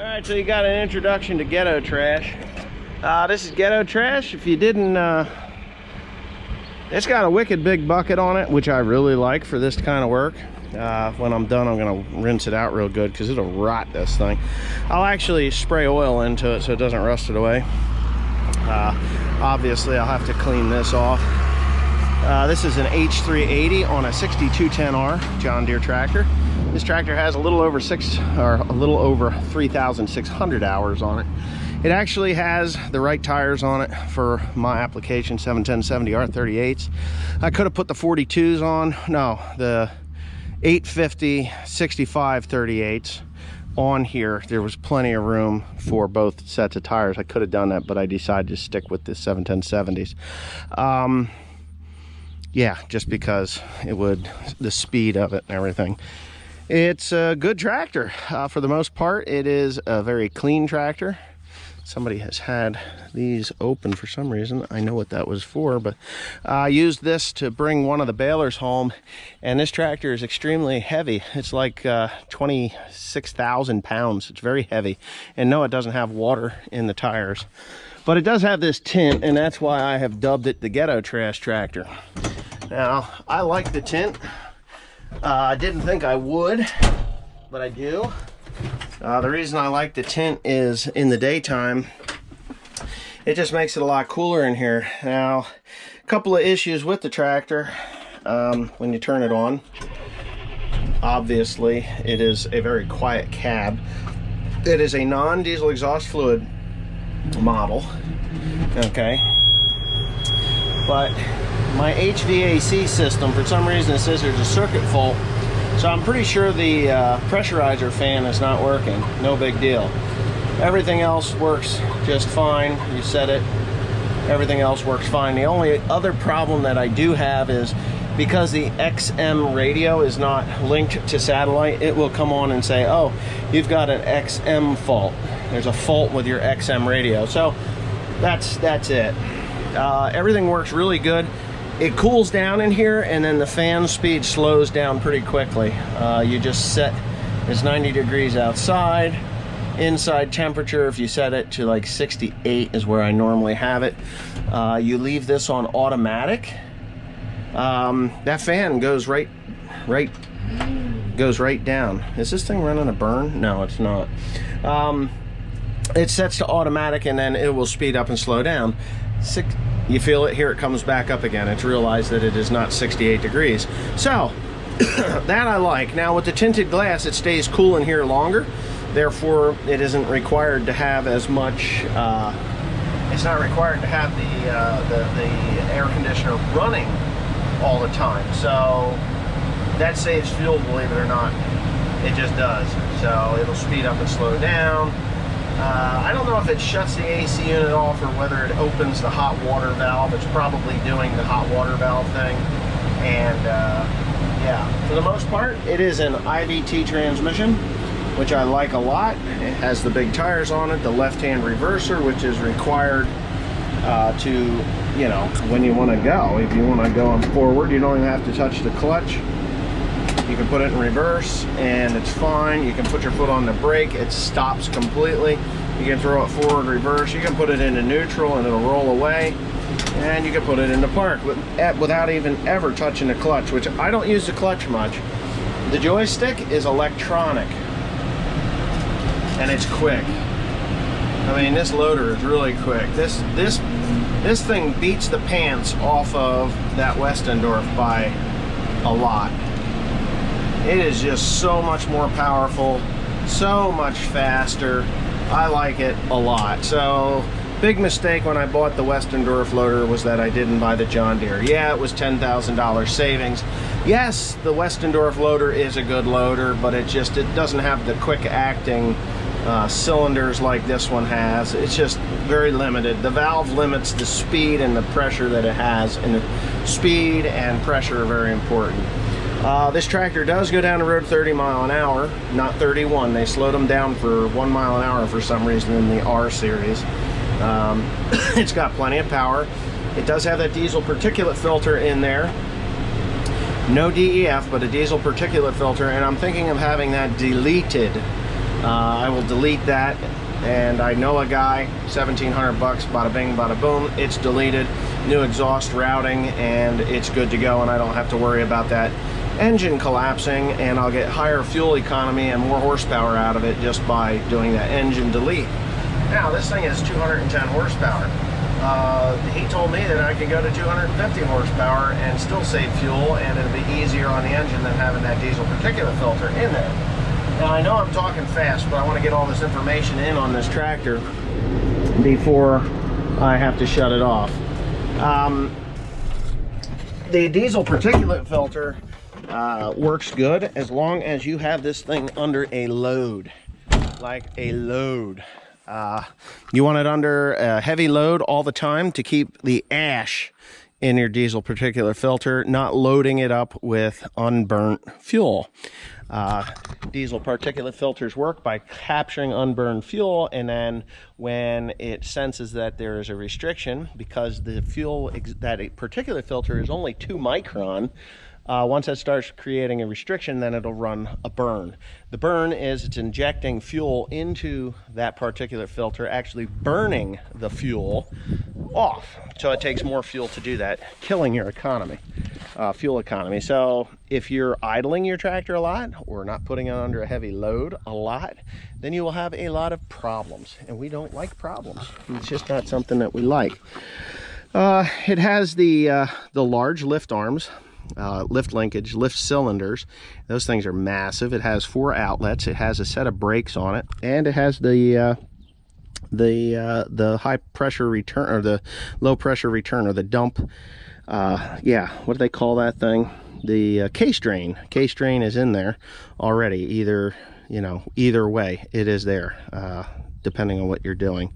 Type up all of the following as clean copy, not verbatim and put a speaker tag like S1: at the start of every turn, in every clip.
S1: Alright, so you got an introduction to ghetto trash. This is ghetto trash. If you didn't, it's got a wicked big bucket on it, which I really like for this kind of work. When I'm done, I'm gonna rinse it out real good because it'll rot this thing. I'll actually spray oil into it so it doesn't rust it away. Obviously, I'll have to clean this off. This is an H380 on a 6210R John Deere tractor. This tractor has a little over 3,600 hours on it. It actually has the right tires on it for my application, 710/70 R38s. I could have put the 42s on. No, the 850 65 38s on here. There was plenty of room for both sets of tires. I could have done that, but I decided to stick with the 710/70s. Yeah, just because it would, the speed of it and everything. It's a good tractor. For the most part, it is a very clean tractor. Somebody has had these open for some reason. I know what that was for, but I used this to bring one of the balers home, and this tractor is extremely heavy. It's like 26,000 pounds. It's very heavy. And no, it doesn't have water in the tires, but it does have this tint, and that's why I have dubbed it the ghetto trash tractor. Now, I like the tint. I didn't think I would, but I do. The reason I like the tint is in the daytime, it just makes it a lot cooler in here. Now, a couple of issues with the tractor when you turn it on. Obviously, it is a very quiet cab. It is a non-diesel exhaust fluid model, okay? But my HVAC system, for some reason it says there's a circuit fault, so I'm pretty sure the pressurizer fan is not working. No big deal. Everything else works just fine. You set it, everything else works fine. The only other problem that I do have is because the XM radio is not linked to satellite, it will come on and say, oh, you've got an XM fault. There's a fault with your XM radio. So that's it. Everything works really good. It cools down in here, and then the fan speed slows down pretty quickly. You just set, it's 90 degrees outside. Inside temperature, if you set it to like 68 is where I normally have it. You leave this on automatic. That fan goes right down. Is this thing running a burn? No, it's not. It sets to automatic, and then it will speed up and slow down. You feel it here, it comes back up again. It's realized that it is not 68 degrees. So that I like. Now with the tinted glass, it stays cool in here longer. Therefore, it isn't required to have as much, it's not required to have the air conditioner running all the time. So that saves fuel, believe it or not. It just does. So it'll speed up and slow down. I don't know if it shuts the AC unit off or whether it opens the hot water valve. It's probably doing the hot water valve thing. And yeah, for the most part, it is an IVT transmission, which I like a lot. It has the big tires on it, the left-hand reverser, which is required to, you know, when you want to go. If you want to go forward, you don't even have to touch the clutch. You can put it in reverse and it's fine. You can put your foot on the brake, it stops completely. You can throw it forward, reverse. You can put it into neutral and it'll roll away. And you can put it into park without even ever touching the clutch, which I don't use the clutch much. The joystick is electronic and it's quick. I mean, this loader is really quick. This thing beats the pants off of that Westendorf by a lot. It is just so much more powerful, so much faster. I like it a lot. So, big mistake when I bought the Westendorf loader was that I didn't buy the John Deere. Yeah, it was $10,000 savings. Yes, the Westendorf loader is a good loader, but it doesn't have the quick acting cylinders like this one has. It's just very limited. The valve limits the speed and the pressure that it has, and the speed and pressure are very important. This tractor does go down the road 30 miles an hour, not 31. They slowed them down for 1 mile an hour for some reason in the R series. It's got plenty of power. It does have that diesel particulate filter in there. No DEF, but a diesel particulate filter, and I'm thinking of having that deleted I will delete that, and I know a guy, 1,700 bucks, bada bing, bada boom, it's deleted, new exhaust routing, and it's good to go, and I don't have to worry about that engine collapsing, and I'll get higher fuel economy and more horsepower out of it just by doing that engine delete. Now, this thing is 210 horsepower. He told me that I could go to 250 horsepower and still save fuel, and it'll be easier on the engine than having that diesel particulate filter in there. Now, I know I'm talking fast, but I want to get all this information in on this tractor before I have to shut it off. The diesel particulate filter works good as long as you have this thing under a load, like a load. You want it under a heavy load all the time to keep the ash in your diesel particulate filter, not loading it up with unburnt fuel. Diesel particulate filters work by capturing unburned fuel, and then when it senses that there is a restriction, because the fuel, that particulate filter is only 2 micron, once that starts creating a restriction, then it'll run a burn. The burn is it's injecting fuel into that particulate filter, actually burning the fuel off. So it takes more fuel to do that, killing your economy, fuel economy. So if you're idling your tractor a lot or not putting it under a heavy load a lot, then you will have a lot of problems. And we don't like problems. It's just not something that we like. It has the large lift arms, lift linkage, lift cylinders. Those things are massive. It has 4 outlets. It has a set of brakes on it, and it has the high pressure return, or the low pressure return, or the dump. Yeah, what do they call that thing? The case drain. Case drain is in there already. Either way, it is there, depending on what you're doing.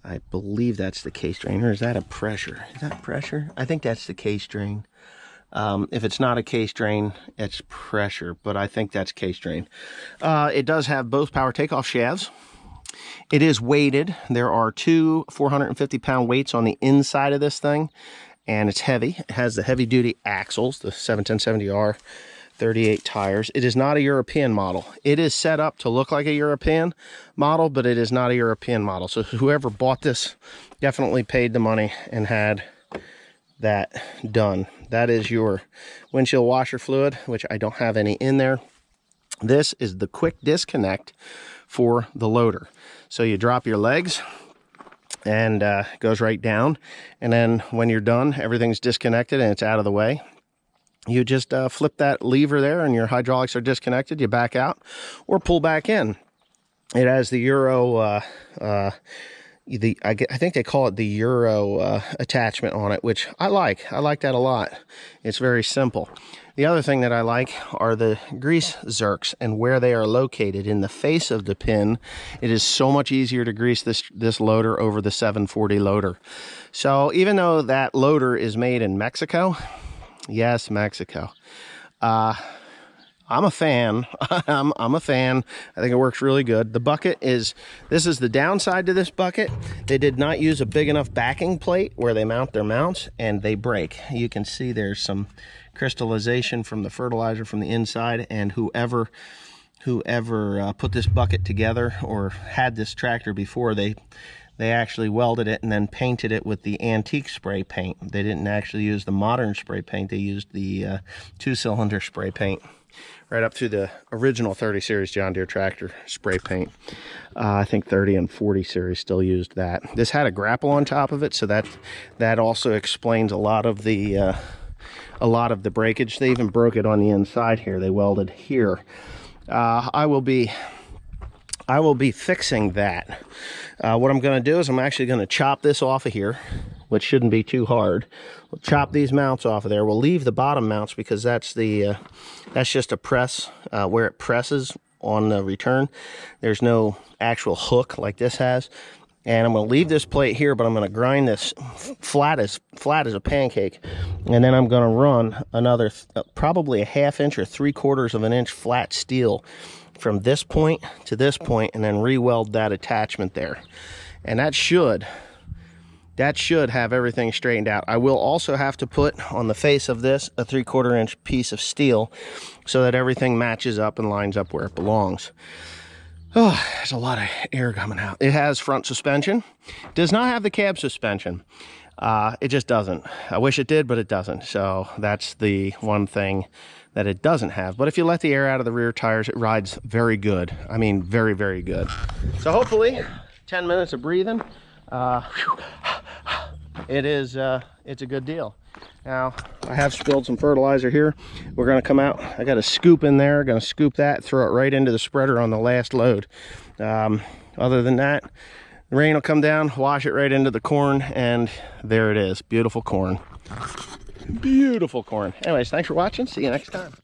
S1: I believe that's the case drain, or is that a pressure? Is that pressure? I think that's the case drain. If it's not a case drain, it's pressure, but I think that's case drain. It does have both power takeoff shafts. It is weighted. There are 2 450-pound weights on the inside of this thing, and it's heavy. It has the heavy-duty axles, the 710/70R 38 tires. It is not a European model. It is set up to look like a European model, but it is not a European model. So whoever bought this definitely paid the money and had that done. That is your windshield washer fluid, which I don't have any in there. This is the quick disconnect for the loader. So you drop your legs and it goes right down, and then when you're done, everything's disconnected and it's out of the way. You just flip that lever there and your hydraulics are disconnected. You back out or pull back in. It has the Euro I think they call it the Euro attachment on it, which I like. I like that a lot. It's very simple. The other thing that I like are the grease zerks and where they are located in the face of the pin. It is so much easier to grease this loader over the 740 loader. So even though that loader is made in Mexico, yes, Mexico, I'm a fan. I'm a fan. I think it works really good. The bucket this is the downside to this bucket. They did not use a big enough backing plate where they mount their mounts, and they break. You can see there's some crystallization from the fertilizer from the inside, and whoever put this bucket together or had this tractor before, they actually welded it and then painted it with the antique spray paint. They didn't actually use the modern spray paint. They used the 2-cylinder spray paint right up through the original 30 series John Deere tractor spray paint. I think 30 and 40 series still used that. This had a grapple on top of it, so that also explains a lot of the breakage. They even broke it on the inside here. They welded here. I will be fixing that. What I'm going to do is I'm actually going to chop this off of here, which shouldn't be too hard. We'll chop these mounts off of there. We'll leave the bottom mounts because that's just a press where it presses on the return. There's no actual hook like this has. And I'm going to leave this plate here, but I'm going to grind this flat as a pancake. And then I'm going to run another probably a 1/2 inch or 3/4 of an inch flat steel from this point to this point, and then re-weld that attachment there. And that should have everything straightened out. I will also have to put on the face of this a 3/4 inch piece of steel so that everything matches up and lines up where it belongs. Oh, there's a lot of air coming out. It has front suspension. Does not have the cab suspension. It just doesn't. I wish it did, but it doesn't. So that's the one thing that it doesn't have. But if you let the air out of the rear tires, it rides very good. I mean, very, very good. So hopefully 10 minutes of breathing. It's a good deal. Now, I have spilled some fertilizer here. We're going to come out. I got a scoop in there. Going to scoop that, throw it right into the spreader on the last load. Other than that, the rain will come down, wash it right into the corn, and there it is. Beautiful corn. Beautiful corn. Anyways, thanks for watching. See you next time.